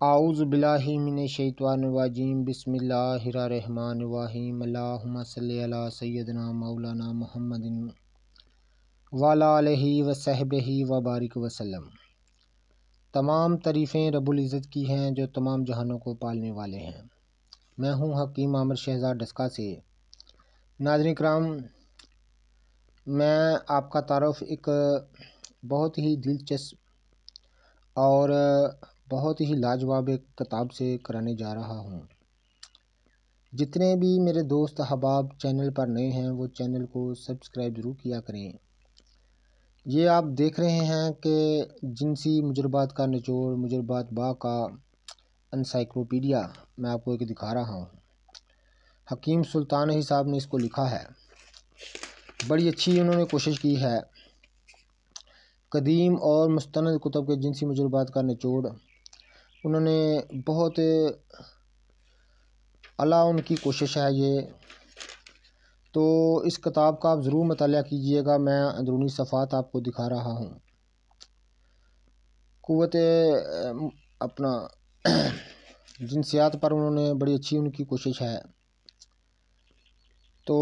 اعوذ باللہ من الشیطان الرجیم بسم اللہ الرحمن الرحیم اللہم صلی علی سیدنا مولانا محمد وعلی آلہ وصحبہ وبارک وسلم۔ تمام تعریفیں رب العزت کی ہیں جو تمام جہانوں کو پالنے والے ہیں۔ میں ہوں حکیم عامر شہزاد ڈسکا سے۔ ناظرین کرام، میں آپ کا تعارف ایک بہت ہی دلچسپ اور بہت ہی لاجواب ایک کتاب سے کرانے جا رہا ہوں۔ جتنے بھی میرے دوست احباب چینل پر نئے ہیں وہ چینل کو سبسکرائب ضرور کیا کریں۔ یہ آپ دیکھ رہے ہیں کہ جنسی مجربات کا نچوڑ، مجربات با کا انسائکلوپیڈیا میں آپ کو ایک دکھا رہا ہوں۔ حکیم سلطان صاحب نے اس کو لکھا ہے۔ بڑی اچھی انہوں نے کوشش کی ہے۔ قدیم اور مستند کتب کے جنسی مجربات کا نچوڑ انہوں نے بہت اعلیٰ ان کی کوشش ہے یہ۔ تو اس کتاب کا آپ ضرور مطالعہ کیجئے گا۔ میں اندرونی صفحات آپ کو دکھا رہا ہوں۔ قوت اپنا جنسیات پر انہوں نے بڑی اچھی ان کی کوشش ہے۔ تو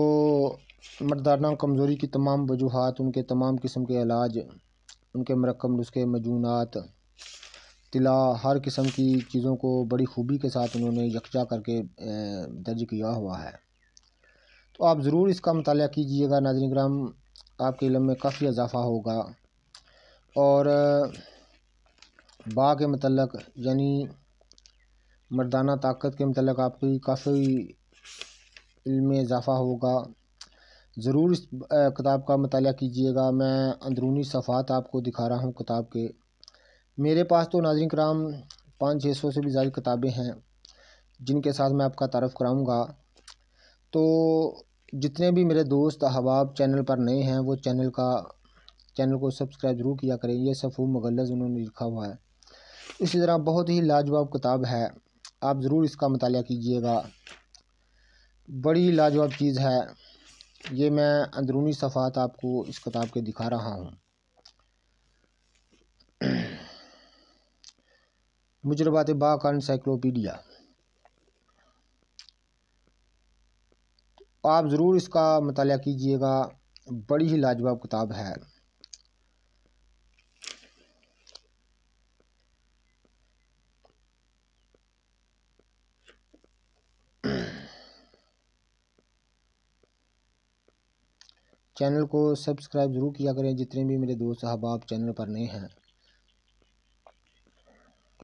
مردانہ کمزوری کی تمام وجوہات، ان کے تمام قسم کے علاج، ان کے مرکب نسخے، معجونات، طلا، ہر قسم کی چیزوں کو بڑی خوبی کے ساتھ انہوں نے یکجا کر کے درج کیا ہوا ہے۔ تو آپ ضرور اس کا مطالعہ کیجئے گا ناظرین کرام، آپ کے علم میں کافی اضافہ ہوگا اور با کے متعلق یعنی مردانہ طاقت کے متعلق آپ کی کافی علم میں اضافہ ہوگا۔ ضرور اس کتاب کا مطالعہ کیجئے گا۔ میں اندرونی صفحات آپ کو دکھا رہا ہوں کتاب کے۔ میرے پاس تو ناظرین کرام 500-600 سے بھی زیادہ کتابیں ہیں جن کے ساتھ میں آپ کا تعارف کراؤں گا۔ تو جتنے بھی میرے دوست احباب چینل پر نئے ہیں وہ چینل کو سبسکرائب ضرور کیا کریں۔ یہ صفو مغلظ انہوں نے لکھا ہوا ہے۔ اسی طرح بہت ہی لاجواب کتاب ہے، آپ ضرور اس کا مطالعہ کیجئے گا۔ بڑی لاجواب چیز ہے یہ۔ میں اندرونی صفحات آپ کو اس کتاب کے دکھا رہا ہوں۔ مجربات با کا انسائکلوپیڈیا، آپ ضرور اس کا مطالعہ کیجئے گا۔ بڑی ہی لاجواب کتاب ہے۔ چینل کو سبسکرائب ضرور کیا کریں جتنے بھی میرے دوست احباب چینل پر نئے ہیں۔